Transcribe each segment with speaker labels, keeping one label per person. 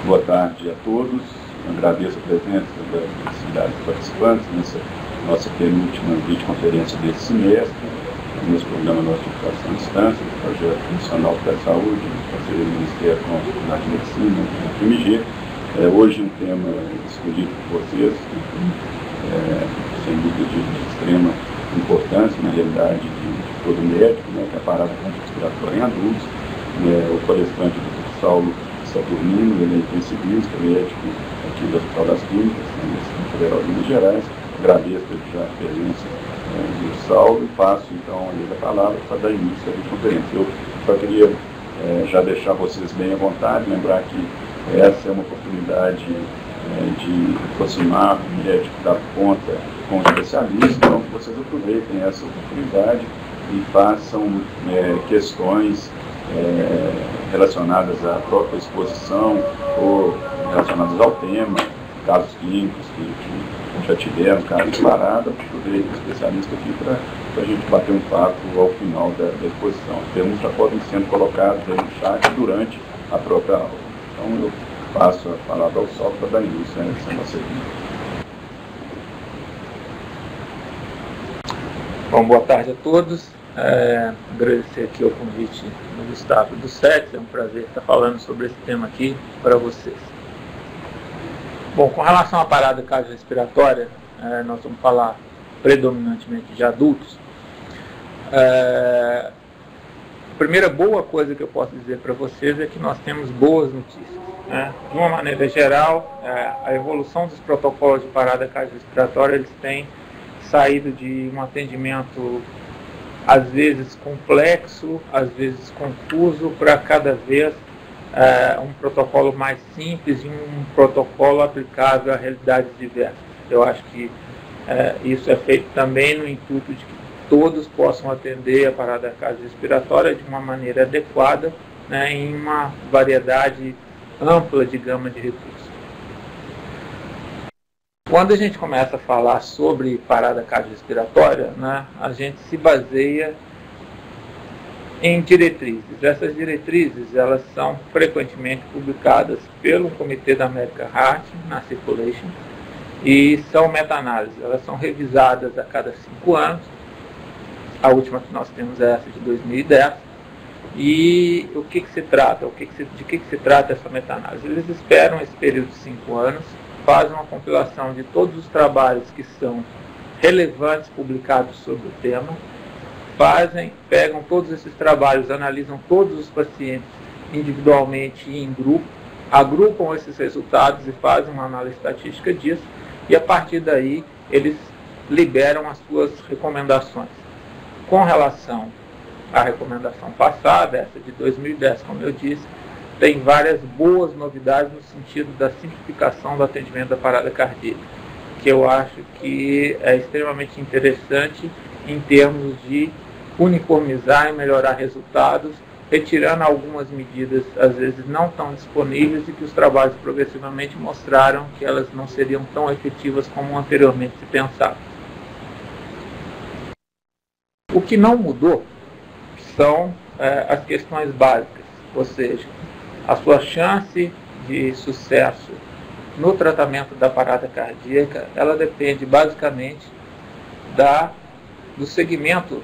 Speaker 1: Boa tarde a todos. Agradeço a presença da cidade de participantes nessa nossa penúltima videoconferência desse semestre, nesse programa Nossa Educação à Distância, do Projeto Nacional para a Saúde, parceria do Ministério com a Faculdade de Medicina, do FMG. Hoje um tema escolhido por vocês, sem dúvida de extrema importância na realidade de todo médico, que é a parada cardiorrespiratória em adultos. O palestrante Dr. Saulo Saturnino, ele é intensivista, médico aqui do Hospital das Clínicas, na Universidade Federal de Minas Gerais. Agradeço já a presença do Saulo e passo então a ele a palavra para dar início à videoconferência. Eu só queria já deixar vocês bem à vontade, lembrar que essa é uma oportunidade de aproximar o médico da ponta com o especialista, então que vocês aproveitem essa oportunidade e façam questões relacionadas à própria exposição ou relacionadas ao tema, casos clínicos que já tiveram, casos parados, poder o especialista aqui para a gente bater um papo ao final da exposição. As perguntas já podem sendo colocadas aí no chat durante a própria aula. Então eu passo a palavra ao Saulo para dar início a essa nossa vida.
Speaker 2: Bom, boa tarde a todos. Agradecer aqui o convite do Gustavo do SETS, é um prazer estar falando sobre esse tema aqui para vocês. Bom, com relação à parada cardiorrespiratória, nós vamos falar predominantemente de adultos. A primeira boa coisa que eu posso dizer para vocês é que nós temos boas notícias. De uma maneira geral, a evolução dos protocolos de parada cardiorrespiratória, eles têm saído de um atendimento às vezes complexo, às vezes confuso, para cada vez um protocolo mais simples e um protocolo aplicável a realidades diversas. Eu acho que isso é feito também no intuito de que todos possam atender a parada cardiorrespiratória de uma maneira adequada, em uma variedade ampla de gama de recursos. Quando a gente começa a falar sobre parada cardiorrespiratória, a gente se baseia em diretrizes. Essas diretrizes, elas são frequentemente publicadas pelo Comitê da American Heart, na Circulation, e são meta-análises. Elas são revisadas a cada 5 anos. A última que nós temos é essa de 2010. E o que se trata? De que se trata essa meta-análise? Eles esperam esse período de 5 anos, fazem uma compilação de todos os trabalhos que são relevantes publicados sobre o tema, pegam todos esses trabalhos, analisam todos os pacientes individualmente e em grupo, agrupam esses resultados e fazem uma análise estatística disso, e a partir daí eles liberam as suas recomendações. Com relação à recomendação passada, essa de 2010, como eu disse, tem várias boas novidades no sentido da simplificação do atendimento da parada cardíaca, que eu acho que é extremamente interessante em termos de uniformizar e melhorar resultados, retirando algumas medidas, às vezes não tão disponíveis, e que os trabalhos progressivamente mostraram que elas não seriam tão efetivas como anteriormente se pensava. O que não mudou são as questões básicas, ou seja, a sua chance de sucesso no tratamento da parada cardíaca, ela depende basicamente do segmento,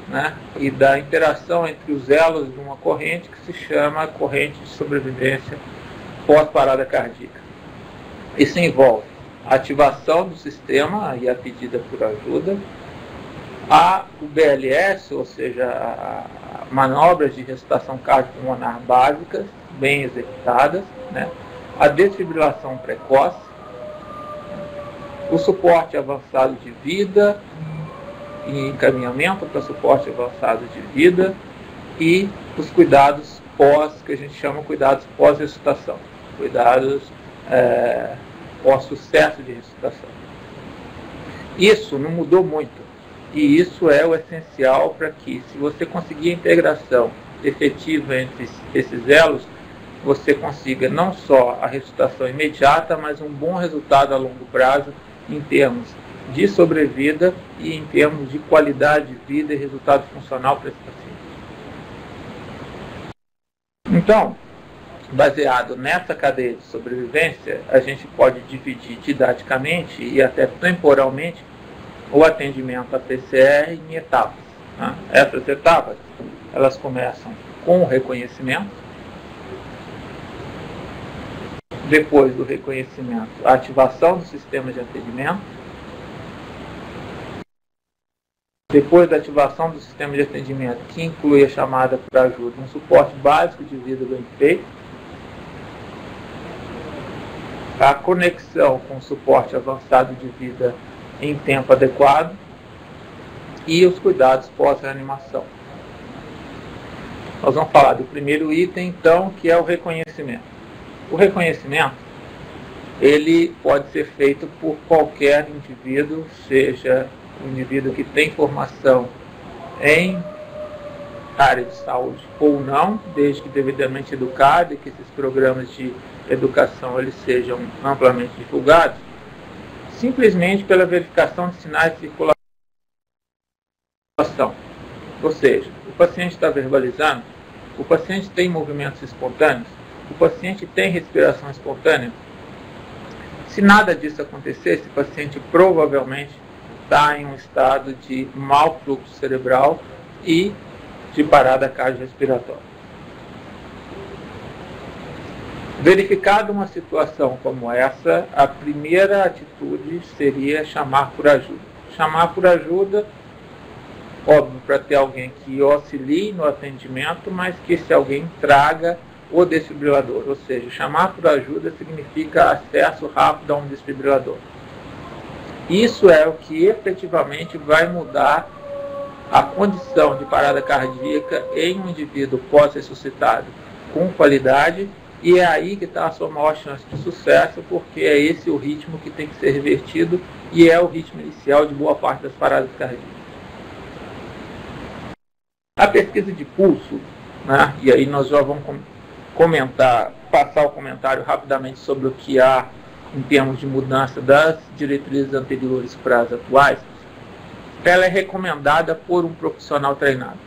Speaker 2: e da interação entre os elos de uma corrente que se chama corrente de sobrevivência pós-parada cardíaca. Isso envolve a ativação do sistema e a pedida por ajuda, o BLS, ou seja, manobras de ressuscitação cardiopulmonar básicas, bem executadas, a desfibrilação precoce, o suporte avançado de vida e encaminhamento para suporte avançado de vida, e os cuidados que a gente chama cuidados pós-ressuscitação, cuidados pós-sucesso de ressuscitação. Isso não mudou muito, e isso é o essencial para que, se você conseguir a integração efetiva entre esses elos, você consiga não só a ressuscitação imediata, mas um bom resultado a longo prazo em termos de sobrevida e em termos de qualidade de vida e resultado funcional para esse paciente. Então, baseado nessa cadeia de sobrevivência, a gente pode dividir didaticamente e até temporalmente o atendimento à PCR em etapas. Né? Essas etapas, elas começam com o reconhecimento. Depois do reconhecimento, a ativação do sistema de atendimento. Depois da ativação do sistema de atendimento, que inclui a chamada por ajuda, um suporte básico de vida bem feito. A conexão com o suporte avançado de vida em tempo adequado. E os cuidados pós-reanimação. Nós vamos falar do primeiro item, então, que é o reconhecimento. O reconhecimento, ele pode ser feito por qualquer indivíduo, seja um indivíduo que tem formação em área de saúde ou não, desde que devidamente educado e que esses programas de educação eles sejam amplamente divulgados, simplesmente pela verificação de sinais de circulação. Ou seja, o paciente está verbalizando, o paciente tem movimentos espontâneos, o paciente tem respiração espontânea. Se nada disso acontecer, esse paciente provavelmente está em um estado de mau fluxo cerebral e de parada cardiorrespiratória. Verificada uma situação como essa, a primeira atitude seria chamar por ajuda. Chamar por ajuda, óbvio, para ter alguém que auxilie no atendimento, mas que esse alguém traga o desfibrilador. Ou seja, chamar por ajuda significa acesso rápido a um desfibrilador. Isso é o que efetivamente vai mudar a condição de parada cardíaca em um indivíduo pós-ressuscitado com qualidade, e é aí que está a sua maior chance de sucesso, porque é esse o ritmo que tem que ser revertido e é o ritmo inicial de boa parte das paradas cardíacas. A pesquisa de pulso, né, e aí nós já vamos passar o comentário rapidamente sobre o que há em termos de mudança das diretrizes anteriores para as atuais, ela é recomendada por um profissional treinado.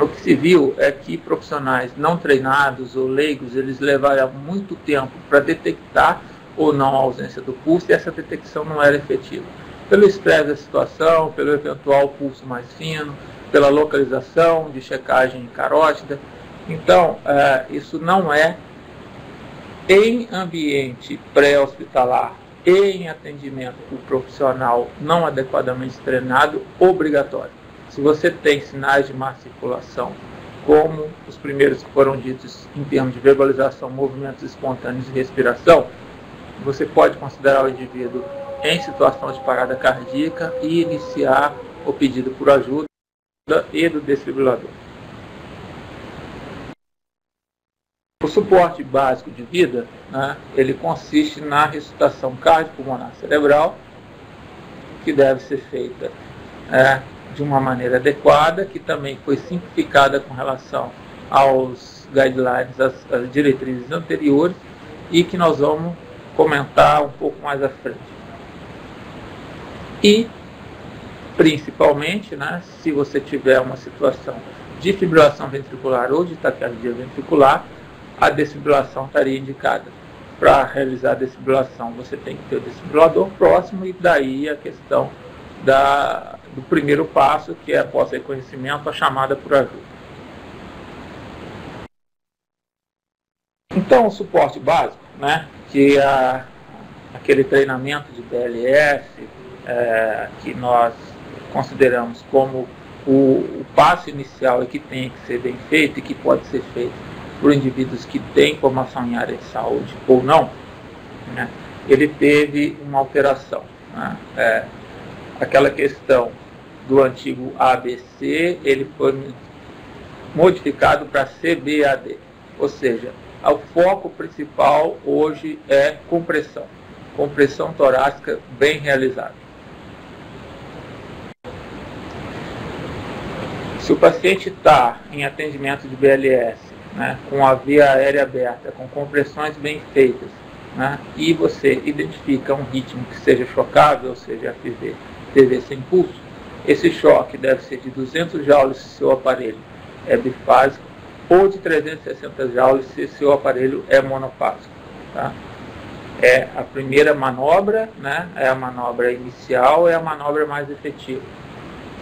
Speaker 2: O que se viu é que profissionais não treinados ou leigos, eles levaram muito tempo para detectar ou não a ausência do pulso, e essa detecção não era efetiva. Pelo estresse da situação, pelo eventual pulso mais fino, pela localização de checagem carótida. Então, isso não é, em ambiente pré-hospitalar e em atendimento por profissional não adequadamente treinado, obrigatório. Se você tem sinais de má circulação, como os primeiros que foram ditos em termos de verbalização, movimentos espontâneos e respiração, você pode considerar o indivíduo em situação de parada cardíaca e iniciar o pedido por ajuda e do desfibrilador. O suporte básico de vida, né, ele consiste na ressuscitação cardiopulmonar cerebral, que deve ser feita de uma maneira adequada, que também foi simplificada com relação aos guidelines, às diretrizes anteriores, e que nós vamos comentar um pouco mais à frente. E, principalmente, né, se você tiver uma situação de fibrilação ventricular ou de taquicardia ventricular, a desfibrilação estaria indicada. Para realizar a desfibrilação, você tem que ter o desfibrilador próximo, e daí a questão do primeiro passo, que é após reconhecimento, a chamada por ajuda. Então, o suporte básico, né, que é aquele treinamento de BLS, que nós consideramos como o passo inicial e que tem que ser bem feito e que pode ser feito por indivíduos que têm formação em área de saúde ou não, né, ele teve uma alteração. Né, aquela questão do antigo ABC, ele foi modificado para CBAD, ou seja, o foco principal hoje é compressão torácica bem realizada. Se o paciente está em atendimento de BLS, né, com a via aérea aberta, com compressões bem feitas, né, e você identifica um ritmo que seja chocável, ou seja, FV, TV sem pulso, esse choque deve ser de 200 joules se o seu aparelho é bifásico ou de 360 joules se seu aparelho é monofásico. Tá? É a primeira manobra, né? É a manobra inicial, é a manobra mais efetiva.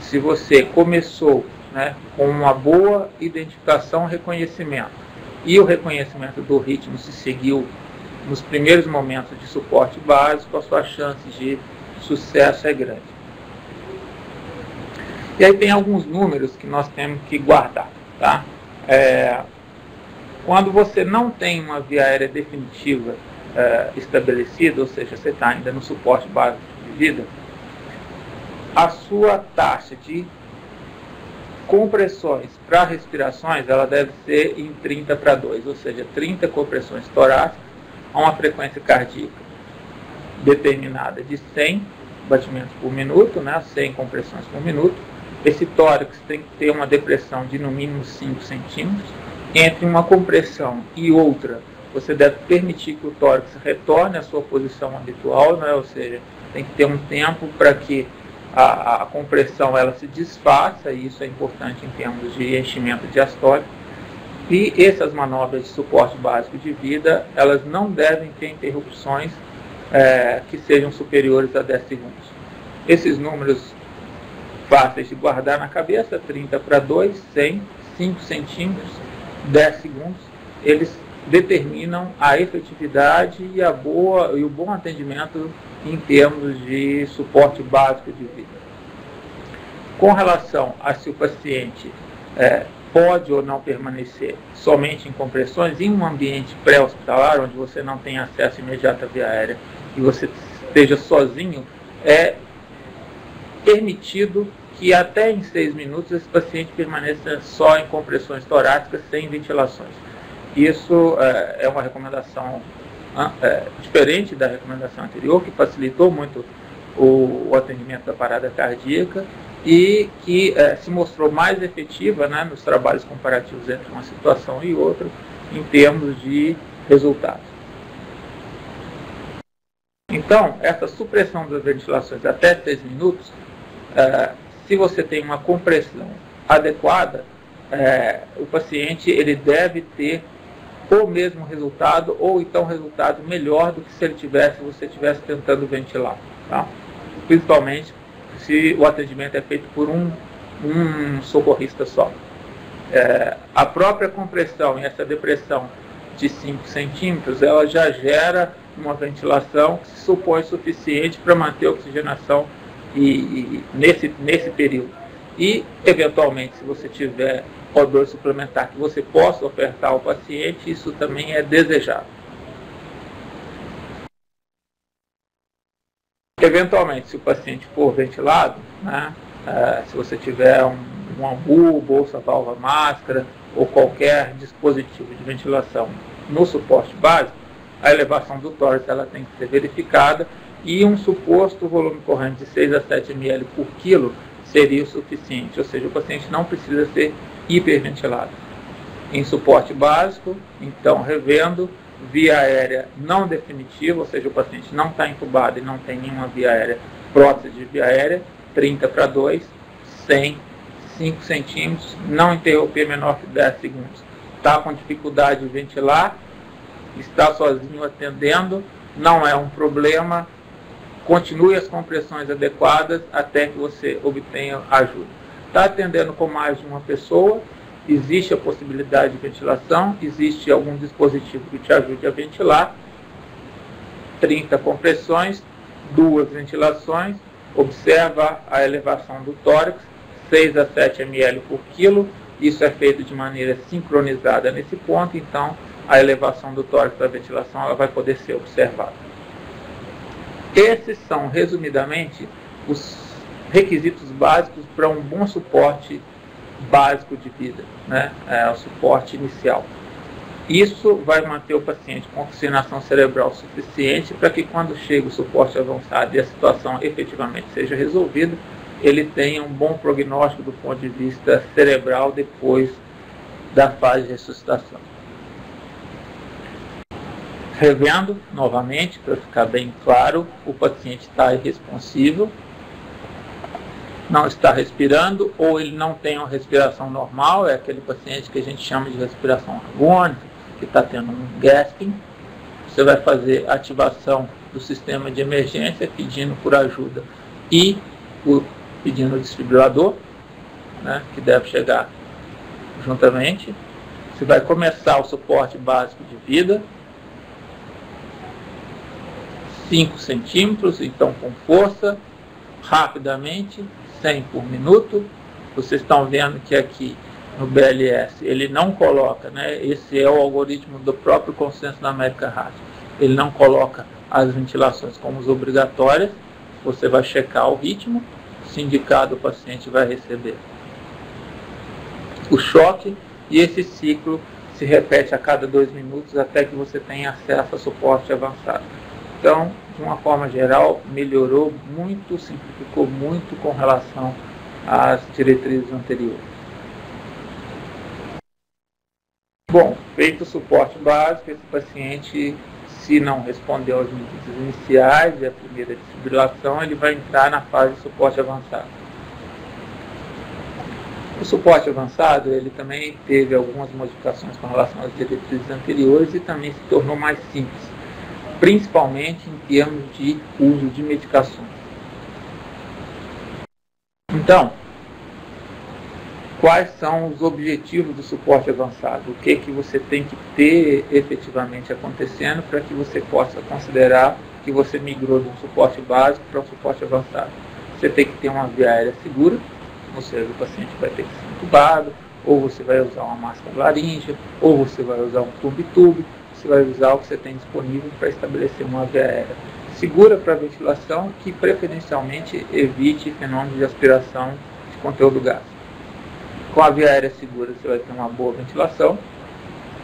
Speaker 2: Se você começou, né, com uma boa identificação e reconhecimento, e o reconhecimento do ritmo se seguiu nos primeiros momentos de suporte básico, a sua chance de sucesso é grande. E aí tem alguns números que nós temos que guardar. Tá? Quando você não tem uma via aérea definitiva estabelecida, ou seja, você está ainda no suporte básico de vida, a sua taxa de compressões para respirações, ela deve ser em 30/2, ou seja, 30 compressões torácicas a uma frequência cardíaca determinada de 100 batimentos por minuto, né, 100 compressões por minuto. Esse tórax tem que ter uma depressão de no mínimo 5 centímetros. Entre uma compressão e outra, você deve permitir que o tórax retorne à sua posição habitual, né, ou seja, tem que ter um tempo para que a compressão ela se desfaça, e isso é importante em termos de enchimento diastólico. E essas manobras de suporte básico de vida, elas não devem ter interrupções que sejam superiores a 10 segundos. Esses números fáceis de guardar na cabeça, 30/2, 100, 5 centímetros, 10 segundos, eles determinam a efetividade e o bom atendimento em termos de suporte básico de vida. Com relação a se o paciente pode ou não permanecer somente em compressões, em um ambiente pré-hospitalar, onde você não tem acesso imediato à via aérea e você esteja sozinho, é permitido que até em 6 minutos esse paciente permaneça só em compressões torácicas, sem ventilações. Isso é uma recomendação diferente da recomendação anterior, que facilitou muito o atendimento da parada cardíaca e que se mostrou mais efetiva, né, nos trabalhos comparativos entre uma situação e outra, em termos de resultados. Então, essa supressão das ventilações até 6 minutos, se você tem uma compressão adequada, o paciente ele deve ter o mesmo resultado, ou então resultado melhor do que se você estivesse tentando ventilar. Tá? Principalmente se o atendimento é feito por um socorrista só. A própria compressão e essa depressão de 5 centímetros, ela já gera uma ventilação que se supõe suficiente para manter a oxigenação nesse período. E, eventualmente, se você tiver odor suplementar que você possa ofertar ao paciente, isso também é desejado. Eventualmente, se o paciente for ventilado, né, se você tiver um AMBU, bolsa, válvula, máscara ou qualquer dispositivo de ventilação no suporte básico, a elevação do tórax ela tem que ser verificada e um suposto volume corrente de 6 a 7 ml por quilo seria o suficiente, ou seja, o paciente não precisa ser hiperventilado. Em suporte básico, então, revendo, via aérea não definitiva, ou seja, o paciente não está entubado e não tem nenhuma via aérea, prótese de via aérea, 30/2, 100, 5 centímetros, não interromper menor que 10 segundos. Está com dificuldade de ventilar, está sozinho atendendo, não é um problema, continue as compressões adequadas até que você obtenha ajuda. Está atendendo com mais de uma pessoa, existe a possibilidade de ventilação, existe algum dispositivo que te ajude a ventilar, 30 compressões, 2 ventilações, observa a elevação do tórax, 6 a 7 ml por quilo, isso é feito de maneira sincronizada nesse ponto, então a elevação do tórax da ventilação ela vai poder ser observada. Esses são, resumidamente, os requisitos básicos para um bom suporte básico de vida, né? O suporte inicial. Isso vai manter o paciente com oxigenação cerebral suficiente para que quando chega o suporte avançado e a situação efetivamente seja resolvida, ele tenha um bom prognóstico do ponto de vista cerebral depois da fase de ressuscitação. Revendo novamente, para ficar bem claro, o paciente está irresponsível, não está respirando, ou ele não tem uma respiração normal, é aquele paciente que a gente chama de respiração argônica, que está tendo um gasping. Você vai fazer ativação do sistema de emergência, pedindo por ajuda e pedindo o desfibrilador, né, que deve chegar juntamente. Você vai começar o suporte básico de vida, 5 centímetros, então com força, rapidamente, 100 por minuto. Vocês estão vendo que aqui no BLS ele não coloca, né, esse é o algoritmo do próprio consenso da American Heart, ele não coloca as ventilações como obrigatórias. Você vai checar o ritmo, se indicado o paciente vai receber o choque, e esse ciclo se repete a cada 2 minutos até que você tenha acesso a suporte avançado. Então, de uma forma geral, melhorou muito, simplificou muito com relação às diretrizes anteriores. Bom, feito o suporte básico, esse paciente, se não respondeu às medidas iniciais e a primeira desfibrilação, ele vai entrar na fase de suporte avançado. O suporte avançado, ele também teve algumas modificações com relação às diretrizes anteriores e também se tornou mais simples, principalmente em termos de uso de medicações. Então, quais são os objetivos do suporte avançado? O que você tem que ter efetivamente acontecendo para que você possa considerar que você migrou de um suporte básico para um suporte avançado? Você tem que ter uma via aérea segura, ou seja, o paciente vai ter que ser entubado, ou você vai usar uma máscara laríngea, ou você vai usar um tube-tube, você vai usar o que você tem disponível para estabelecer uma via aérea segura para ventilação, que preferencialmente evite fenômenos de aspiração de conteúdo gásico. Com a via aérea segura, você vai ter uma boa ventilação,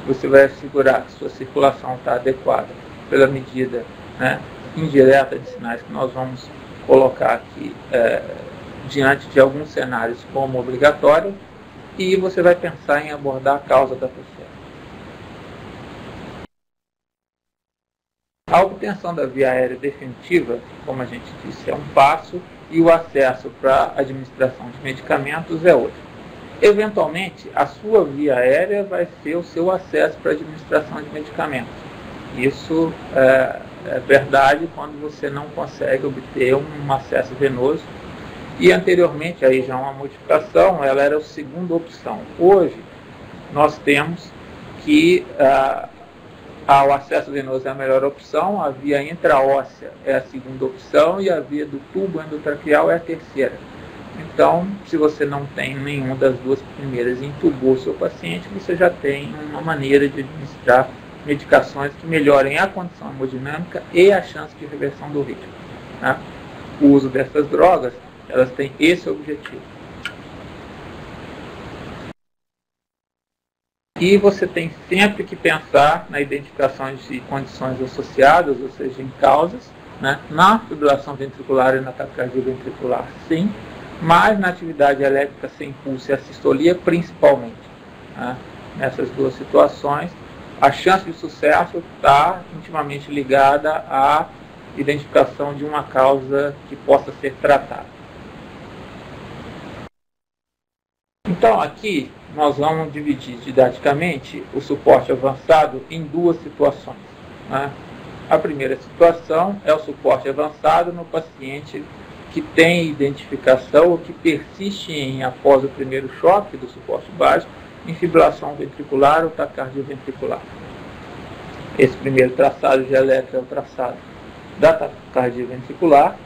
Speaker 2: você vai assegurar que sua circulação está adequada pela medida, né, indireta de sinais que nós vamos colocar aqui diante de alguns cenários como obrigatório, e você vai pensar em abordar a causa da PCE. A obtenção da via aérea definitiva, como a gente disse, é um passo, e o acesso para a administração de medicamentos é outro. Eventualmente, a sua via aérea vai ser o seu acesso para a administração de medicamentos. Isso é verdade quando você não consegue obter um acesso venoso. E anteriormente, aí já uma modificação, ela era a segunda opção. Hoje, nós temos que o acesso venoso é a melhor opção, a via intraóssea é a segunda opção e a via do tubo endotraqueal é a terceira. Então, se você não tem nenhuma das duas primeiras e entubou o seu paciente, você já tem uma maneira de administrar medicações que melhorem a condição hemodinâmica e a chance de reversão do ritmo, né? O uso dessas drogas, elas têm esse objetivo. E você tem sempre que pensar na identificação de condições associadas, ou seja, em causas, né? Na fibrilação ventricular e na taquicardia ventricular, sim, mas na atividade elétrica sem pulso e a sistolia, principalmente, né? Nessas duas situações, a chance de sucesso está intimamente ligada à identificação de uma causa que possa ser tratada. Então, aqui nós vamos dividir didaticamente o suporte avançado em duas situações, né? A primeira situação é o suporte avançado no paciente que tem identificação ou que persiste após o primeiro choque do suporte básico, em fibrilação ventricular ou taquicardia ventricular. Esse primeiro traçado de eletro é o traçado da taquicardia ventricular,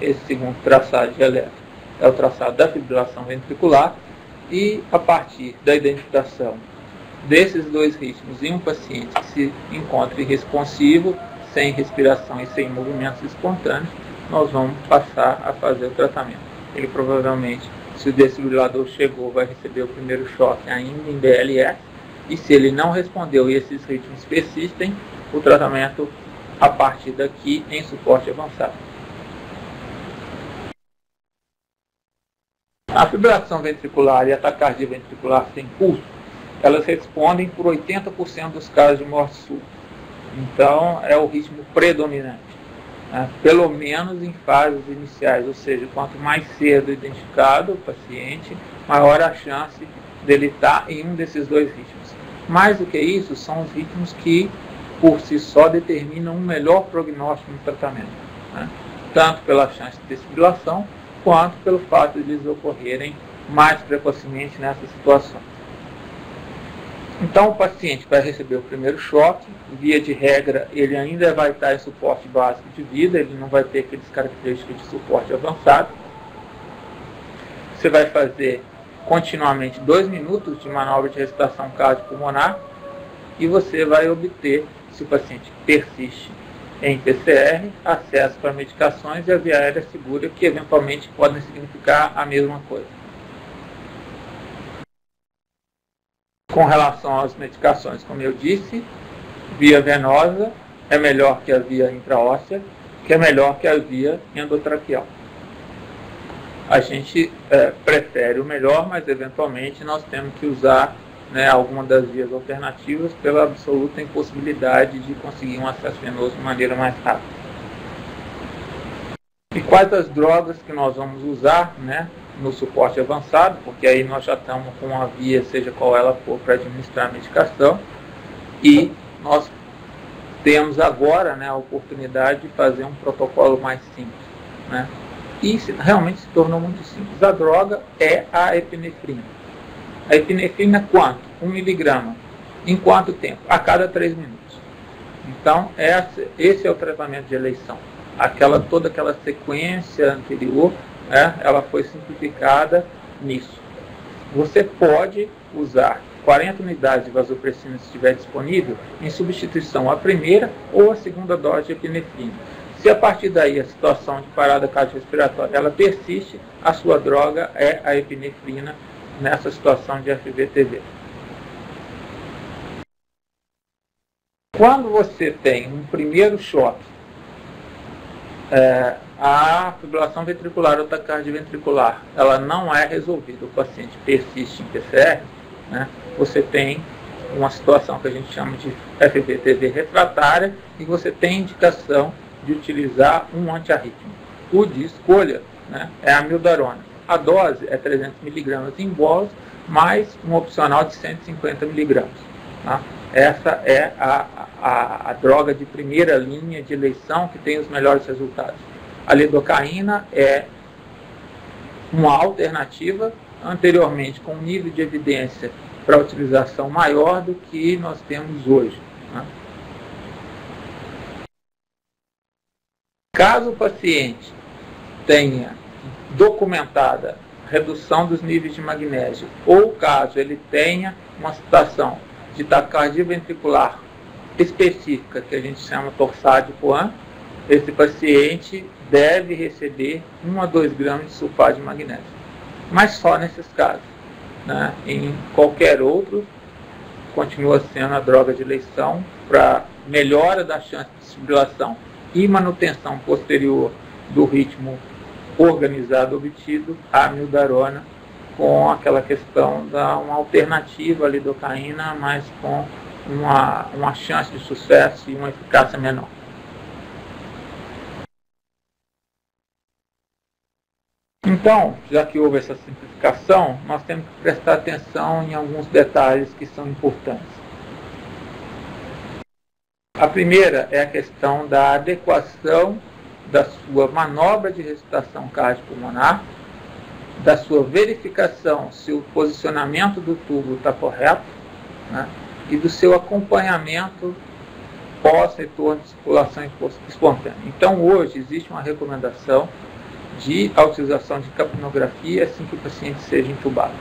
Speaker 2: esse segundo traçado de eletro é o traçado da fibrilação ventricular, e a partir da identificação desses dois ritmos em um paciente que se encontra irresponsivo, sem respiração e sem movimentos espontâneos, nós vamos passar a fazer o tratamento. Ele provavelmente, se o desfibrilador chegou, vai receber o primeiro choque ainda em BLS, e se ele não respondeu e esses ritmos persistem, o tratamento a partir daqui em suporte avançado. A fibrilação ventricular e a taquicardia ventricular sem pulso, elas respondem por 80% dos casos de morte súbita. Então, é o ritmo predominante. pelo menos em fases iniciais, ou seja, quanto mais cedo identificado o paciente, maior a chance dele estar em um desses dois ritmos. Mais do que isso, são os ritmos que, por si só, determinam um melhor prognóstico no tratamento, tanto pela chance de desfibrilação, quanto pelo fato de eles ocorrerem mais precocemente nessas situações. Então, o paciente vai receber o primeiro choque, via de regra, ele ainda vai estar em suporte básico de vida, ele não vai ter aquelas características de suporte avançado. Você vai fazer continuamente 2 minutos de manobra de ressuscitação cardiopulmonar e você vai obter, se o paciente persiste em PCR, acesso para medicações e a via aérea segura, que eventualmente podem significar a mesma coisa. Com relação às medicações, como eu disse, via venosa é melhor que a via intraóssea, que é melhor que a via endotraqueal. A gente prefere o melhor, mas eventualmente nós temos que usar alguma das vias alternativas pela absoluta impossibilidade de conseguir um acesso venoso de maneira mais rápida. E quais as drogas que nós vamos usar no suporte avançado, porque aí nós já estamos com a via, seja qual ela for, para administrar a medicação, e nós temos agora a oportunidade de fazer um protocolo mais simples. E realmente se tornou muito simples. A droga é a epinefrina. A epinefrina quanto? 1 miligrama. Em quanto tempo? A cada 3 minutos. Então, esse é o tratamento de eleição. Toda aquela sequência anterior, ela foi simplificada nisso. Você pode usar 40 unidades de vasopressina, se estiver disponível, em substituição à primeira ou à segunda dose de epinefrina. Se a partir daí a situação de parada cardiorrespiratória ela persiste, a sua droga é a epinefrina nessa situação de FVTV. Quando você tem um primeiro choque, a fibrilação ventricular ou taquicardia ventricular, ela não é resolvida, o paciente persiste em PCR, você tem uma situação que a gente chama de FVTV refratária e você tem indicação de utilizar um antiarrítmico. O de escolha é a amiodarona. A dose é 300 mg em bolos, mais um opcional de 150 mg. Essa é a droga de primeira linha de eleição que tem os melhores resultados. A lidocaína é uma alternativa, anteriormente com um nível de evidência para utilização maior do que nós temos hoje. Caso o paciente tenha documentada redução dos níveis de magnésio, ou caso ele tenha uma situação de taquicardia ventricular específica, que a gente chama torsade de Poin, esse paciente deve receber 1 a 2 gramas de sulfato de magnésio. Mas só nesses casos. Em qualquer outro, continua sendo a droga de eleição para melhora da chance de desfibrilação e manutenção posterior do ritmo organizado obtido, a amiodarona, com aquela questão da uma alternativa à lidocaína, mas com uma chance de sucesso e uma eficácia menor. Então, já que houve essa simplificação, nós temos que prestar atenção em alguns detalhes que são importantes. A primeira é a questão da adequação da sua manobra de ressuscitação cardiopulmonar, da sua verificação se o posicionamento do tubo está correto, e do seu acompanhamento pós-retorno de circulação espontânea. Então, hoje, existe uma recomendação de a utilização de capnografia assim que o paciente seja intubado.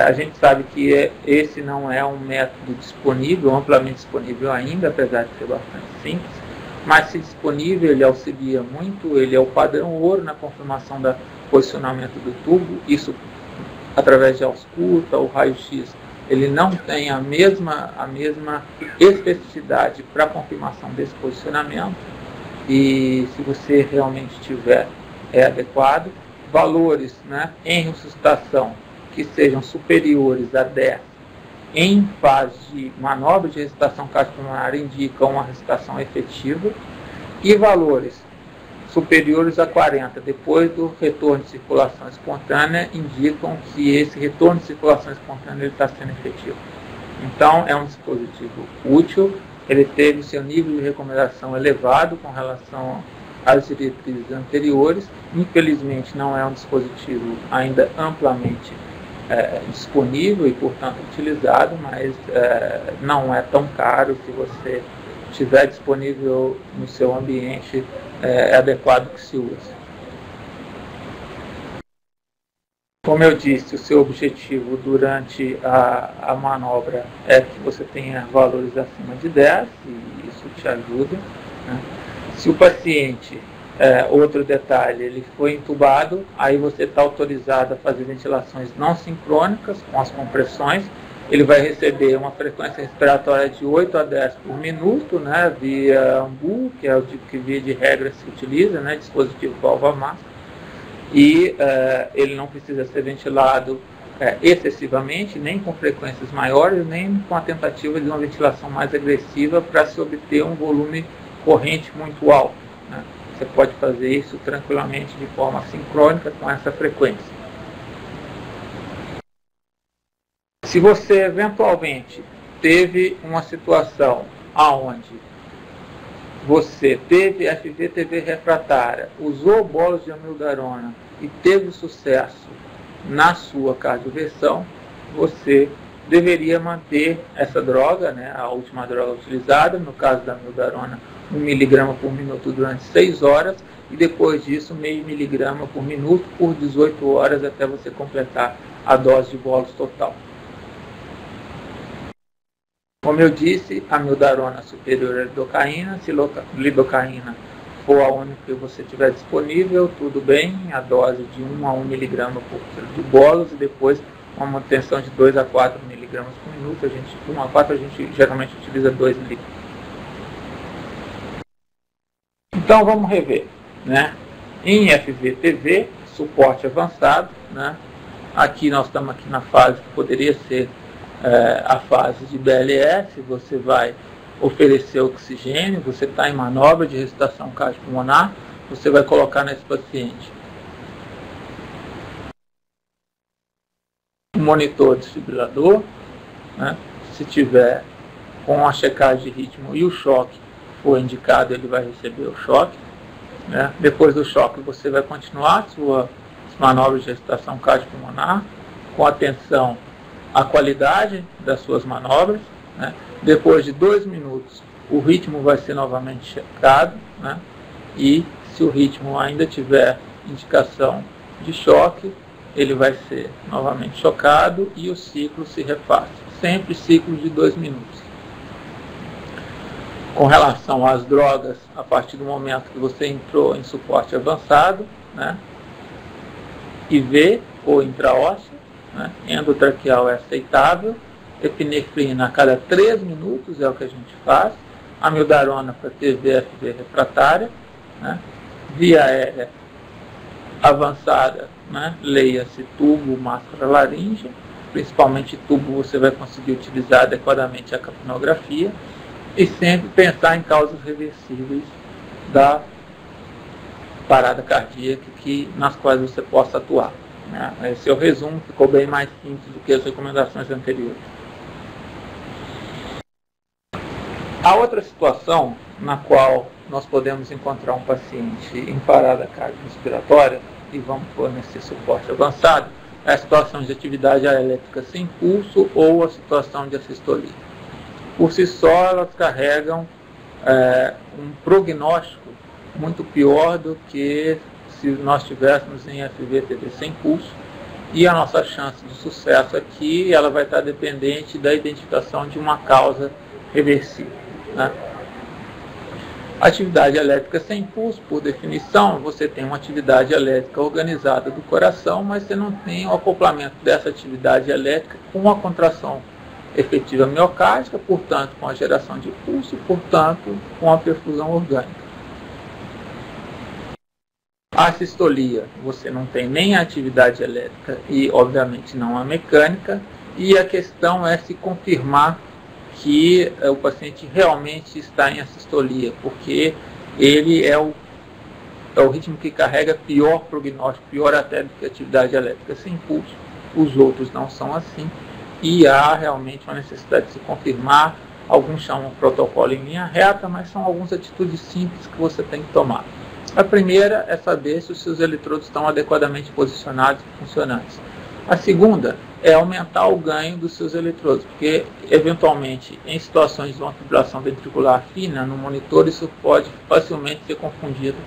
Speaker 2: A gente sabe que esse não é um método disponível, amplamente disponível ainda, apesar de ser bastante simples, mas se disponível, ele auxilia muito, ele é o padrão ouro na confirmação do posicionamento do tubo, isso através de ausculta ou raio-x. Ele não tem a mesma especificidade para confirmação desse posicionamento, e se você realmente tiver, é adequado. Valores em ressuscitação que sejam superiores a 10 em fase de manobra de ressuscitação cardiopulmonar indicam uma ressuscitação efetiva. E valores superiores a 40 depois do retorno de circulação espontânea indicam que esse retorno de circulação espontânea está sendo efetivo. Então, é um dispositivo útil, ele teve seu nível de recomendação elevado com relação às diretrizes anteriores. Infelizmente, não é um dispositivo ainda amplamente disponível e, portanto, utilizado, mas não é tão caro. Se você tiver disponível no seu ambiente, é adequado que se use. Como eu disse, o seu objetivo durante a manobra é que você tenha valores acima de 10, e isso te ajuda, né? Se o paciente, outro detalhe, ele foi entubado, aí você está autorizado a fazer ventilações não sincrônicas com as compressões. Ele vai receber uma frequência respiratória de 8 a 10 por minuto, né, via AMBU, que é o tipo que via de regra se utiliza, né, dispositivo válvula-máscara. E ele não precisa ser ventilado excessivamente, nem com frequências maiores, nem com a tentativa de uma ventilação mais agressiva para se obter um volume corrente muito alto, né. Você pode fazer isso tranquilamente de forma sincrônica com essa frequência. Se você eventualmente teve uma situação onde você teve FVTV refratária, usou bolos de amiodarona e teve sucesso na sua cardioversão, você deveria manter essa droga, né, a última droga utilizada, no caso da amiodarona, 1 mg por minuto durante 6 horas, e depois disso, meio miligrama por minuto por 18 horas até você completar a dose de bolos total. Como eu disse, a amiodarona superior à lidocaína. Se lidocaína for a única que você tiver disponível, tudo bem, a dose de 1 a 1 mg por quilo de bolos, e depois uma manutenção de 2 a 4 mg por minuto. De 1 a 4 a gente geralmente utiliza 2 mg. Então vamos rever, né? Em FVTV, suporte avançado, né? Aqui nós estamos aqui na fase que poderia ser a fase de BLS. Você vai oferecer oxigênio, você está em manobra de ressuscitação cardiopulmonar, você vai colocar nesse paciente um monitor desfibrilador, né? Se tiver com a checagem de ritmo e o choque for indicado, ele vai receber o choque, né? Depois do choque, você vai continuar suas manobras de ressuscitação cardiopulmonar com atenção à qualidade das suas manobras, né? Depois de 2 minutos, o ritmo vai ser novamente checado, né? E se o ritmo ainda tiver indicação de choque, ele vai ser novamente chocado e o ciclo se refaz. Sempre ciclo de 2 minutos. Com relação às drogas, a partir do momento que você entrou em suporte avançado, né? IV ou intraósseo, né? Endotraqueal é aceitável. Epinefrina a cada 3 minutos é o que a gente faz. Amiodarona para TVFV refratária, né? Via aérea avançada, né? Leia-se tubo, máscara laríngea. Principalmente tubo você vai conseguir utilizar adequadamente a capnografia. E sempre pensar em causas reversíveis da parada cardíaca nas quais você possa atuar, né? Esse é o resumo, ficou bem mais simples do que as recomendações anteriores. A outra situação na qual nós podemos encontrar um paciente em parada cardiorrespiratória, e vamos pôr nesse suporte avançado, é a situação de atividade elétrica sem pulso ou a situação de assistolia. Por si só, elas carregam um prognóstico muito pior do que se nós tivéssemos em FVTV sem pulso, e a nossa chance de sucesso aqui ela vai estar dependente da identificação de uma causa reversível, né? Atividade elétrica sem pulso, por definição, você tem uma atividade elétrica organizada do coração, mas você não tem o acoplamento dessa atividade elétrica com a contração efetiva miocárdica, portanto, com a geração de pulso, portanto, com a perfusão orgânica. A sistolia, você não tem nem a atividade elétrica e, obviamente, não a mecânica, e a questão é se confirmar que o paciente realmente está em assistolia, porque ele é o ritmo que carrega pior prognóstico, pior até do que a atividade elétrica sem pulso. Os outros não são assim, e há realmente uma necessidade de se confirmar. Alguns chamam protocolo em linha reta, mas são algumas atitudes simples que você tem que tomar. A primeira é saber se os seus eletrodos estão adequadamente posicionados e funcionantes. A segunda é aumentar o ganho dos seus eletrodos, porque eventualmente em situações de uma fibrilação ventricular fina no monitor, isso pode facilmente ser confundido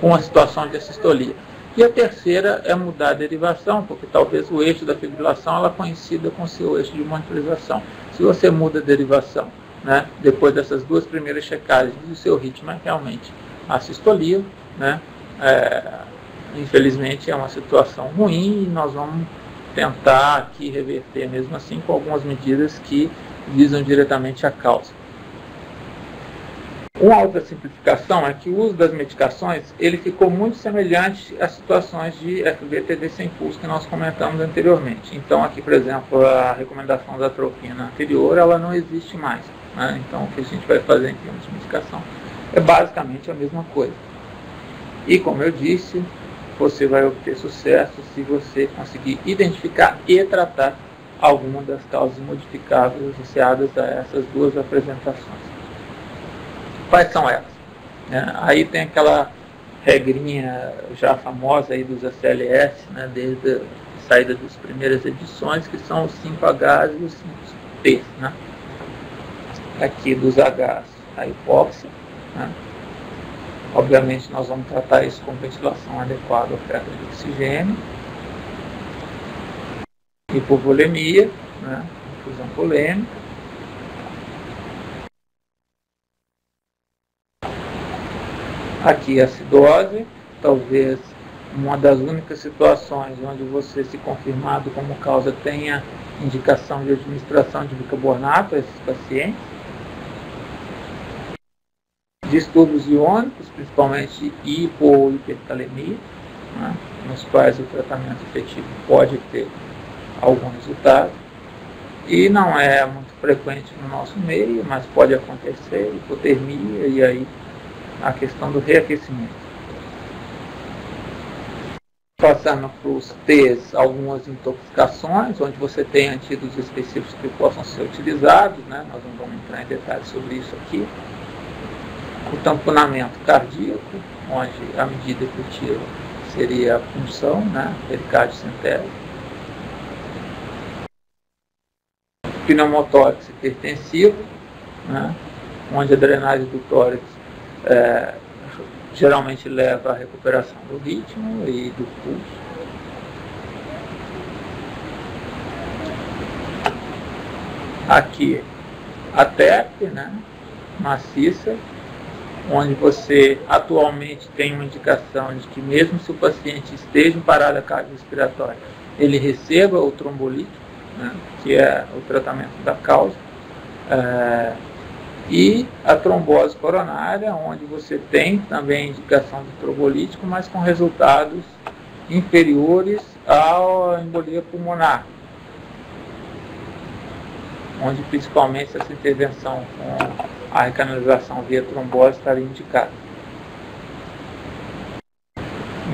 Speaker 2: com a situação de assistolia. E a terceira é mudar a derivação, porque talvez o eixo da fibrilação ela coincida com o seu eixo de monitorização. Se você muda a derivação, né, depois dessas duas primeiras checagens, o seu ritmo é realmente a sistolia, né, infelizmente é uma situação ruim, e nós vamos tentar aqui reverter mesmo assim com algumas medidas que visam diretamente a causa. Uma outra simplificação é que o uso das medicações ele ficou muito semelhante às situações de FVTD sem pulso que nós comentamos anteriormente. Então aqui, por exemplo, a recomendação da atropina anterior, ela não existe mais, né? Então o que a gente vai fazer em termos de medicação é basicamente a mesma coisa. E como eu disse, você vai obter sucesso se você conseguir identificar e tratar alguma das causas modificáveis associadas a essas duas apresentações. Quais são elas? Aí tem aquela regrinha já famosa aí dos ACLS, né, desde a saída das primeiras edições, que são os 5Hs e os 5Ps. Né? Aqui dos Hs, a hipóxia. Né? Obviamente nós vamos tratar isso com ventilação adequada, oferta de oxigênio. Hipovolemia, né? Infusão polêmica. Aqui a acidose, talvez uma das únicas situações onde você, se confirmado como causa, tenha indicação de administração de bicarbonato a esses pacientes. Distúrbios iônicos, principalmente hipo ou hipercalemia, né, nos quais o tratamento efetivo pode ter algum resultado. E não é muito frequente no nosso meio, mas pode acontecer, hipotermia, e aí a questão do reaquecimento. Passando para os T's, algumas intoxicações, onde você tem antídotos específicos que possam ser utilizados, né? Nós não vamos entrar em detalhes sobre isso aqui. O tamponamento cardíaco, onde a medida que eu tiro seria a punção, né? Pericárdio centésimo. Pneumotórax hipertensivo, né? Onde a drenagem do tórax geralmente leva à recuperação do ritmo e do pulso. Aqui a TEP, né, maciça, onde você atualmente tem uma indicação de que mesmo se o paciente esteja em parada cardiorrespiratória, ele receba o trombolítico, né, que é o tratamento da causa. E a trombose coronária, onde você tem também indicação de trombolítico, mas com resultados inferiores à embolia pulmonar, onde principalmente essa intervenção com a recanalização via trombose estaria indicada.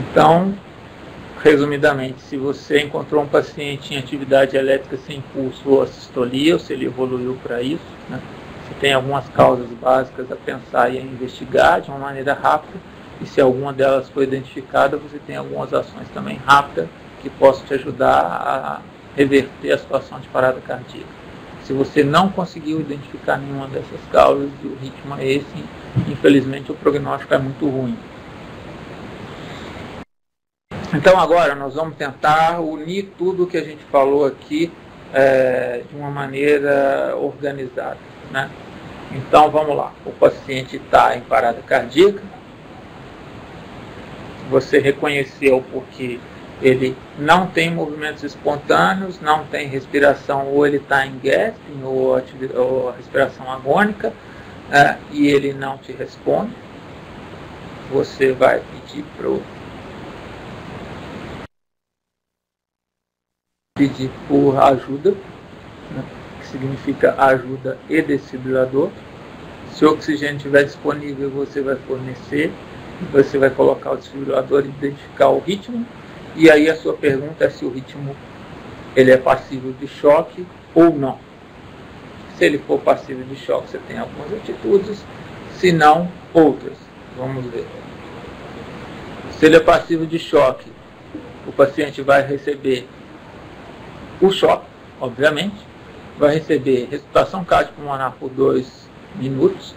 Speaker 2: Então, resumidamente, se você encontrou um paciente em atividade elétrica sem pulso ou assistolia, ou se ele evoluiu para isso, né? Você tem algumas causas básicas a pensar e a investigar de uma maneira rápida, e se alguma delas foi identificada, você tem algumas ações também rápidas que possam te ajudar a reverter a situação de parada cardíaca. Se você não conseguiu identificar nenhuma dessas causas e o ritmo é esse, infelizmente o prognóstico é muito ruim. Então agora nós vamos tentar unir tudo o que a gente falou aqui de uma maneira organizada. Né? Então vamos lá, o paciente está em parada cardíaca, você reconheceu porque ele não tem movimentos espontâneos, não tem respiração, ou ele está em gasping, ou a respiração agônica, e ele não te responde, você vai pedir por ajuda, né? Significa ajuda e desfibrilador. Se o oxigênio estiver disponível, você vai fornecer, você vai colocar o desfibrilador e identificar o ritmo, e aí a sua pergunta é se o ritmo ele é passível de choque ou não. Se ele for passível de choque, você tem algumas atitudes, se não, outras. Vamos ver. Se ele é passível de choque, o paciente vai receber o choque, obviamente, vai receber ressuscitação cardiopulmonar por 2 minutos.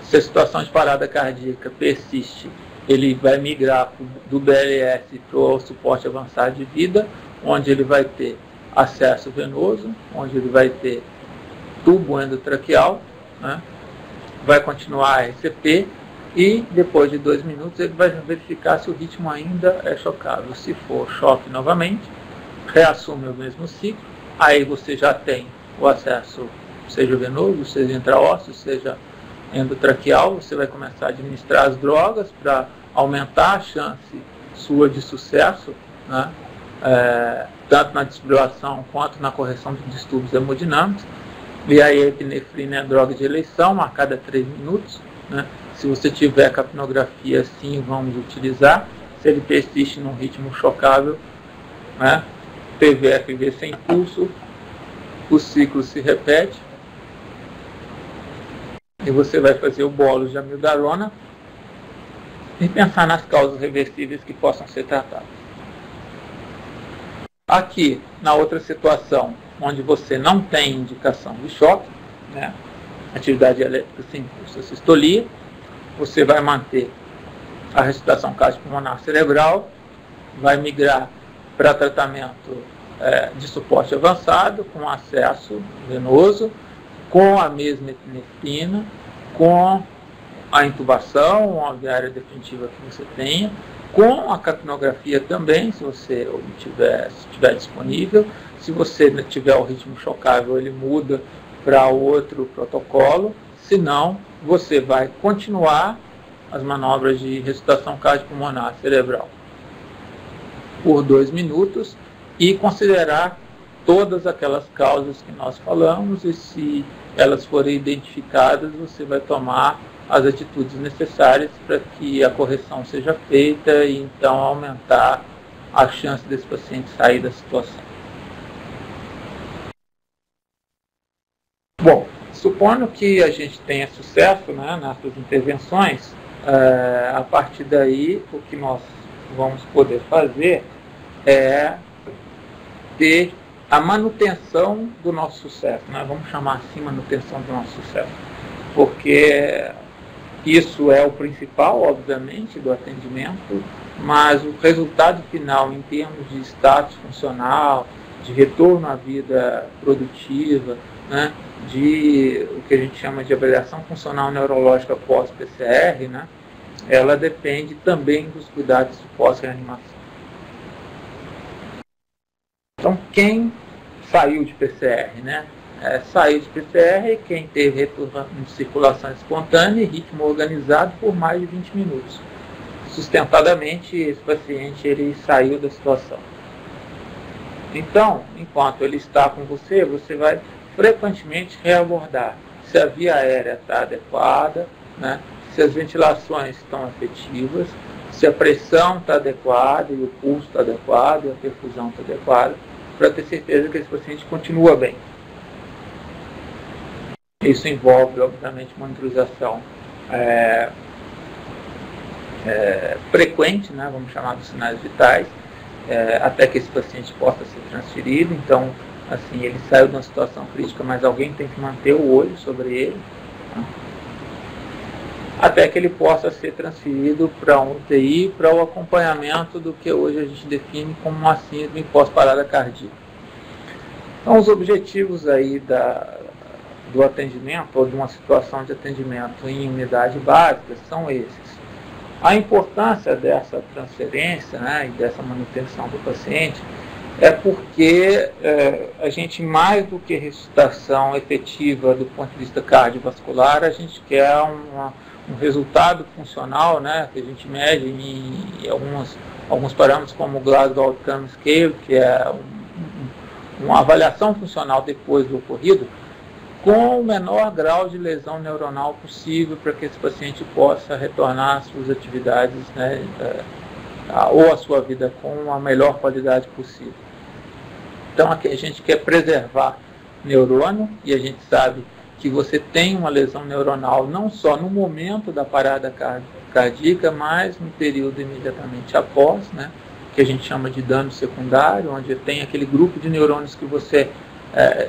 Speaker 2: Se a situação de parada cardíaca persiste, ele vai migrar do BLS para o suporte avançado de vida, onde ele vai ter acesso venoso, onde ele vai ter tubo endotraqueal, né? Vai continuar a RCP e depois de 2 minutos ele vai verificar se o ritmo ainda é chocável. Se for choque novamente, reassume o mesmo ciclo, aí você já tem o acesso, seja venoso, seja intraósseo, seja endotraqueal, você vai começar a administrar as drogas para aumentar a chance sua de sucesso, né? Tanto na desfibrilação quanto na correção de distúrbios hemodinâmicos. E aí a epinefrina é a droga de eleição, a cada 3 minutos. Né? Se você tiver capnografia, sim, vamos utilizar. Se ele persiste num ritmo chocável, né? PVFV sem pulso, o ciclo se repete. E você vai fazer o bolus de amiodarona e pensar nas causas reversíveis que possam ser tratadas. Aqui, na outra situação, onde você não tem indicação de choque, né, atividade elétrica sem pulso, a sistolia, você vai manter a ressuscitação cardiopulmonar cerebral, vai migrar para tratamento de suporte avançado, com acesso venoso, com a mesma epinefrina, com a intubação, a viária definitiva que você tenha, com a capnografia também, se você estiver disponível. Se você tiver o ritmo chocável, ele muda para outro protocolo. Se não, você vai continuar as manobras de ressuscitação cardiopulmonar cerebral por 2 minutos e considerar todas aquelas causas que nós falamos, e se elas forem identificadas, você vai tomar as atitudes necessárias para que a correção seja feita e então aumentar a chance desse paciente sair da situação. Bom, supondo que a gente tenha sucesso, né, nessas intervenções, a partir daí o que nós vamos poder fazer é ter a manutenção do nosso sucesso, né? Vamos chamar assim manutenção do nosso sucesso, porque isso é o principal, obviamente, do atendimento, mas o resultado final em termos de status funcional, de retorno à vida produtiva, né, de o que a gente chama de avaliação funcional neurológica pós-PCR, né, ela depende também dos cuidados de pós-reanimação. Então, quem saiu de PCR, né? Saiu de PCR quem teve retorno de circulação espontânea e ritmo organizado por mais de 20 minutos. Sustentadamente, esse paciente ele saiu da situação. Então, enquanto ele está com você, você vai frequentemente reabordar se a via aérea está adequada, né? Se as ventilações estão efetivas, se a pressão está adequada e o pulso está adequado, e a perfusão está adequada, para ter certeza que esse paciente continua bem. Isso envolve, obviamente, monitorização frequente, né, vamos chamar de sinais vitais, até que esse paciente possa ser transferido. Então, assim, ele saiu de uma situação crítica, mas alguém tem que manter o olho sobre ele, né, até que ele possa ser transferido para um UTI, para o acompanhamento do que hoje a gente define como uma síndrome pós-parada cardíaca. Então, os objetivos aí do atendimento, ou de uma situação de atendimento em unidade básica, são esses. A importância dessa transferência, né, e dessa manutenção do paciente é porque a gente, mais do que ressuscitação efetiva do ponto de vista cardiovascular, a gente quer um resultado funcional, né, que a gente mede em alguns parâmetros como o Glasgow Outcome Scale, que é uma avaliação funcional depois do ocorrido, com o menor grau de lesão neuronal possível para que esse paciente possa retornar às suas atividades, né, ou à sua vida com a melhor qualidade possível. Então aqui a gente quer preservar neurônio, e a gente sabe que você tem uma lesão neuronal não só no momento da parada cardíaca, mas no período imediatamente após, né, que a gente chama de dano secundário, onde tem aquele grupo de neurônios que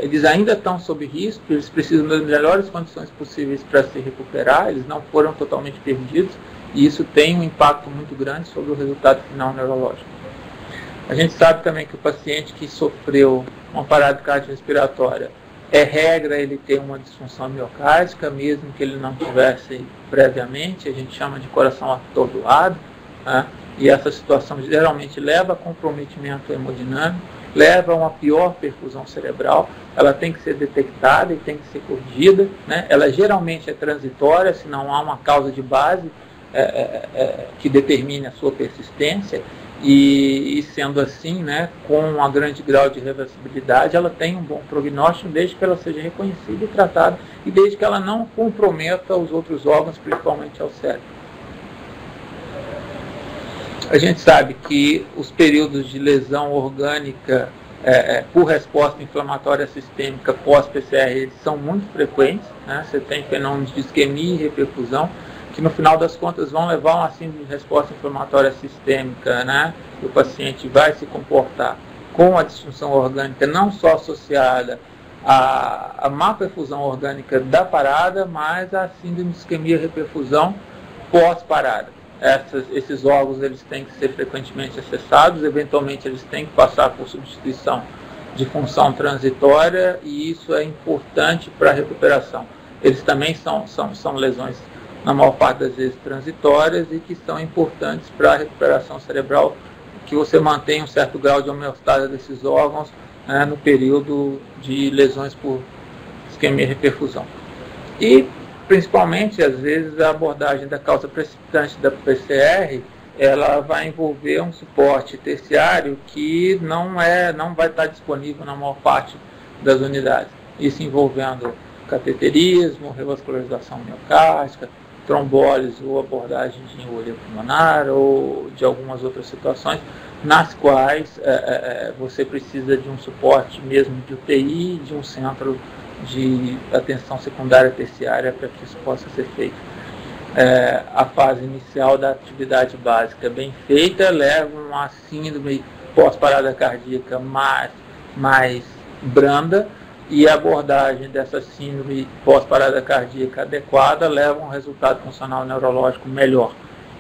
Speaker 2: eles ainda estão sob risco, eles precisam das melhores condições possíveis para se recuperar, eles não foram totalmente perdidos, e isso tem um impacto muito grande sobre o resultado final neurológico. A gente sabe também que o paciente que sofreu uma parada cardiorrespiratória, regra ele ter uma disfunção miocárdica, mesmo que ele não tivesse previamente, a gente chama de coração atordoado, né? E essa situação geralmente leva a comprometimento hemodinâmico, leva a uma pior perfusão cerebral, ela tem que ser detectada e tem que ser corrigida, né? Ela geralmente é transitória, se não há uma causa de base que determine a sua persistência, e sendo assim, né, com um grande grau de reversibilidade, ela tem um bom prognóstico desde que ela seja reconhecida e tratada, e desde que ela não comprometa os outros órgãos, principalmente ao cérebro. A gente sabe que os períodos de lesão orgânica por resposta inflamatória sistêmica pós-PCR eles são muito frequentes, né? Você tem fenômenos de isquemia e reperfusão, que no final das contas vão levar a uma síndrome de resposta inflamatória sistêmica, né? O paciente vai se comportar com a disfunção orgânica não só associada à má perfusão orgânica da parada, mas à síndrome de isquemia e reperfusão pós-parada. Esses órgãos eles têm que ser frequentemente acessados, eventualmente eles têm que passar por substituição de função transitória, e isso é importante para a recuperação. Eles também são lesões, na maior parte das vezes, transitórias, e que são importantes para a recuperação cerebral, que você mantenha um certo grau de homeostase desses órgãos, né, no período de lesões por isquemia e reperfusão. E, principalmente, às vezes, a abordagem da causa precipitante da PCR, ela vai envolver um suporte terciário que não vai estar disponível na maior parte das unidades. Isso envolvendo cateterismo, revascularização miocárdica, trombólise ou abordagem de embolia pulmonar, ou de algumas outras situações nas quais você precisa de um suporte mesmo de UTI, de um centro de atenção secundária terciária para que isso possa ser feito. A fase inicial da atividade básica bem feita leva a uma síndrome pós-parada cardíaca mais branda, e a abordagem dessa síndrome pós-parada cardíaca adequada leva a um resultado funcional neurológico melhor.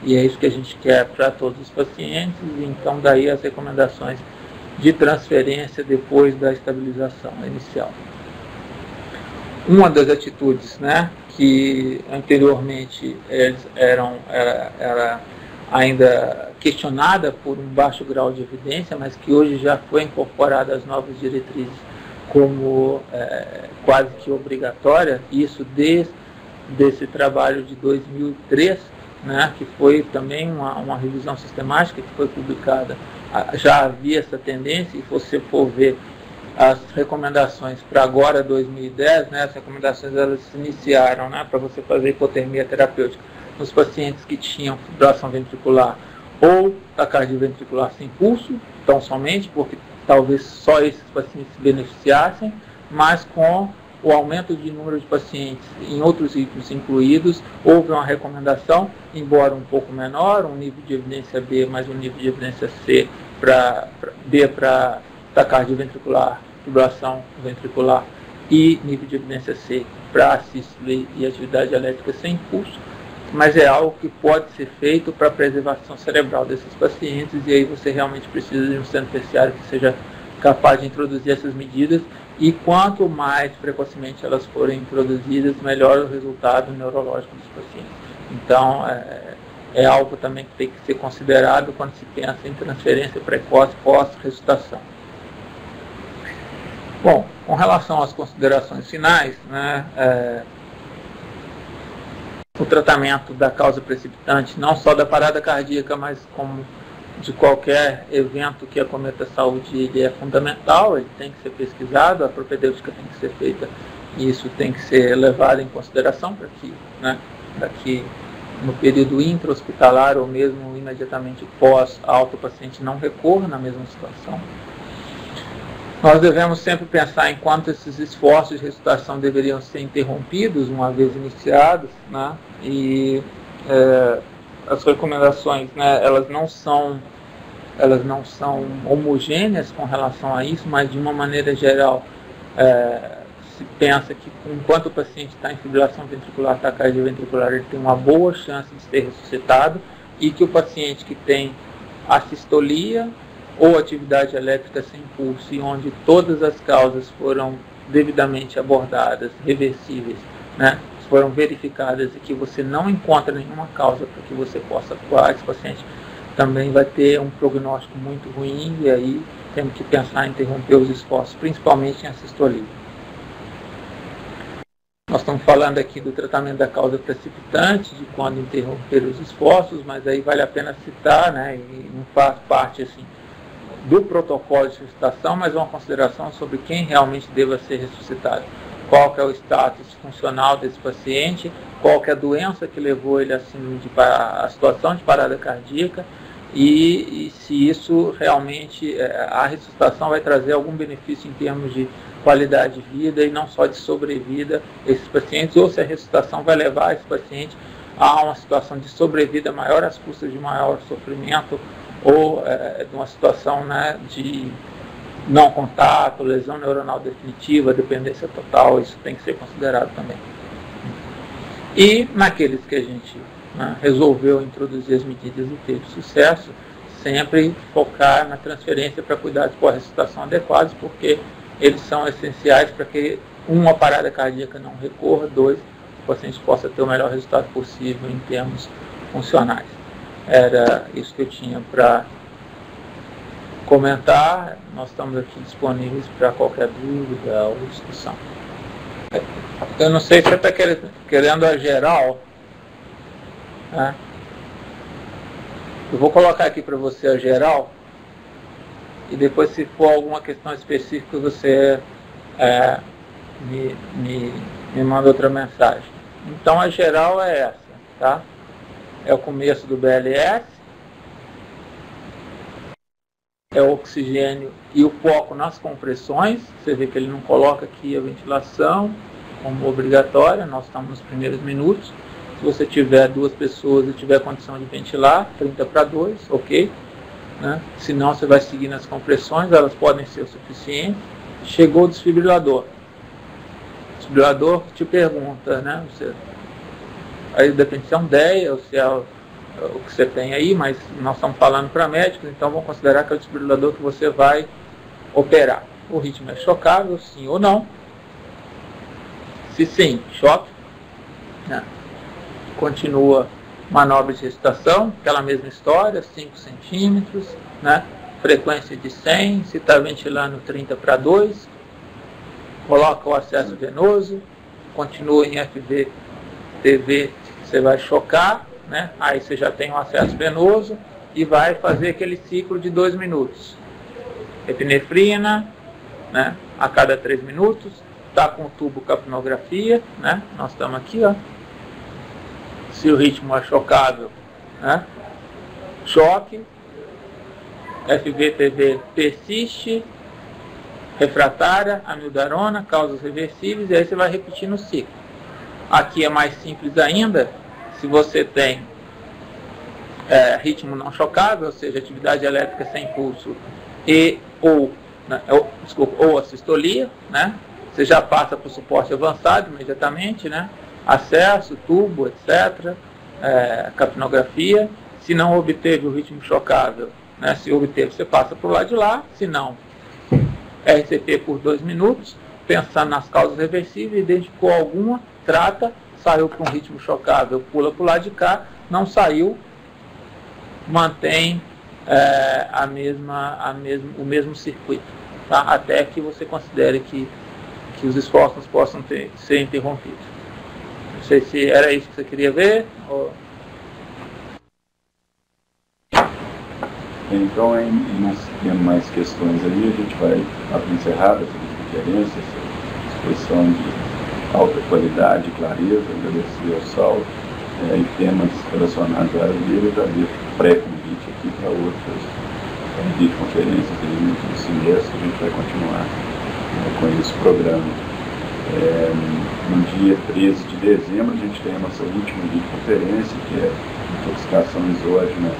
Speaker 2: E é isso que a gente quer para todos os pacientes, e então daí as recomendações de transferência depois da estabilização inicial. Uma das atitudes, né, que anteriormente era ainda questionada por um baixo grau de evidência, mas que hoje já foi incorporada às novas diretrizes como quase que obrigatória, isso desde esse trabalho de 2003, né, que foi também uma revisão sistemática que foi publicada. Já havia essa tendência, e se você for ver as recomendações para agora 2010, né, as recomendações elas se iniciaram, né, para você fazer hipotermia terapêutica nos pacientes que tinham fibrilação ventricular ou taquicardia ventricular sem pulso, tão somente, porque talvez só esses pacientes se beneficiassem, mas com o aumento de número de pacientes em outros itens incluídos, houve uma recomendação, embora um pouco menor, um nível de evidência B, mais um nível de evidência C B para taquicardia ventricular, fibrilação ventricular, e nível de evidência C para sístole e atividade elétrica sem pulso, mas é algo que pode ser feito para a preservação cerebral desses pacientes, e aí você realmente precisa de um centro terciário que seja capaz de introduzir essas medidas, e quanto mais precocemente elas forem introduzidas, melhor o resultado neurológico dos pacientes. Então, é algo também que tem que ser considerado quando se pensa em transferência precoce pós-ressuscitação. Bom, com relação às considerações finais, né, o tratamento da causa precipitante, não só da parada cardíaca, mas como de qualquer evento que acometa a saúde, ele é fundamental, ele tem que ser pesquisado, a propedêutica tem que ser feita Isso tem que ser levado em consideração para que, né, no período intra-hospitalar ou mesmo imediatamente pós-alta o paciente não recorra na mesma situação. Nós devemos sempre pensar em quanto esses esforços de ressuscitação deveriam ser interrompidos uma vez iniciados, né? E as recomendações, né, elas não são homogêneas com relação a isso, mas de uma maneira geral se pensa que enquanto o paciente está em fibrilação ventricular taquicárdia-ventricular, ele tem uma boa chance de ser ressuscitado, e que o paciente que tem assistolia ou atividade elétrica sem pulso, e onde todas as causas foram devidamente abordadas, reversíveis, né, foram verificadas, e que você não encontra nenhuma causa para que você possa atuar, esse paciente também vai ter um prognóstico muito ruim, e aí temos que pensar em interromper os esforços, principalmente em assistolia. Nós estamos falando aqui do tratamento da causa precipitante, de quando interromper os esforços, mas aí vale a pena citar, né, e não faz parte assim do protocolo de ressuscitação, mas uma consideração sobre quem realmente deva ser ressuscitado. Qual que é o status funcional desse paciente, qual que é a doença que levou ele assim, a situação de parada cardíaca, e se isso realmente, a ressuscitação vai trazer algum benefício em termos de qualidade de vida e não só de sobrevida a esses pacientes, ou se a ressuscitação vai levar esse paciente a uma situação de sobrevida maior às custas de maior sofrimento, ou de uma situação, né, de não contato, lesão neuronal definitiva, dependência total. Isso tem que ser considerado também. E naqueles que a gente, né, resolveu introduzir as medidas e teve sucesso, sempre focar na transferência para cuidados pós-ressuscitação adequados, porque eles são essenciais para que, uma, parada cardíaca não recorra, dois, o paciente possa ter o melhor resultado possível em termos funcionais. Era isso que eu tinha para comentar. Nós estamos aqui disponíveis para qualquer dúvida ou discussão. Eu não sei se você está querendo a geral, né? Eu vou colocar aqui para você a geral, e depois, se for alguma questão específica, você me manda outra mensagem. Então a geral é essa, tá? É o começo do BLS, é o oxigênio e o foco nas compressões. Você vê que ele não coloca aqui a ventilação como obrigatória, nós estamos nos primeiros minutos. Se você tiver duas pessoas e tiver condição de ventilar, 30/2, ok, né? Se não, você vai seguir nas compressões, elas podem ser o suficiente. Chegou o desfibrilador. O desfibrilador te pergunta, né? Aí depende se é um DEA ou se é o que você tem aí, mas nós estamos falando para médicos, então vamos considerar que é o desfibrilador que você vai operar. O ritmo é chocável, sim ou não? Se sim, choque, né? Continua manobra de ressuscitação, aquela mesma história, 5 centímetros, né? Frequência de 100, se está ventilando 30/2, coloca o acesso venoso, continua em FV-TV, você vai chocar, né? Aí você já tem o acesso venoso e vai fazer aquele ciclo de 2 minutos. Epinefrina, né? A cada 3 minutos, está com o tubo capnografia, né? Nós estamos aqui, ó. Se o ritmo é chocável, né? Choque, FV-TV persiste, refratária, amiodarona, causas reversíveis, e aí você vai repetindo o ciclo. Aqui é mais simples ainda, se você tem ritmo não chocável, ou seja, atividade elétrica sem pulso ou assistolia, né? Você já passa para o suporte avançado imediatamente, né? Acesso, tubo, etc., capnografia. Se não obteve o ritmo chocável, né? Se obteve, você passa para o lado de lá. Se não, RCP por 2 minutos, pensando nas causas reversíveis, identificou alguma, trata, saiu para um ritmo chocável, pula para o lado de cá, não saiu, mantém o mesmo circuito, tá? Até que você considere que os esforços possam ser interrompidos. Não sei se era isso que você queria ver. Ou...
Speaker 1: Então, nós temos mais questões ali, a gente vai encerrar essa diferença, essa expressão de alta qualidade e clareza, agradecer ao Saulo, e temas relacionados à área dele, eu já deixo pré-convite aqui para outras videoconferências no semestre, a gente vai continuar com esse programa. No dia 13 de dezembro, a gente tem a nossa última videoconferência, que é intoxicação exógena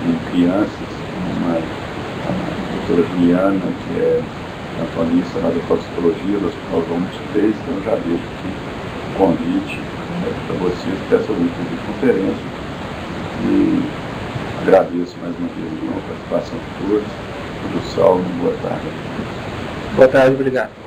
Speaker 1: em crianças, a doutora Juliana, que é plantonista lá da toxicologia do Hospital João 23, então eu já deixo aqui o convite para vocês para essa última videoconferência e agradeço mais uma vez a participação de todos. Do Saulo, boa tarde.
Speaker 2: Boa tarde, obrigado.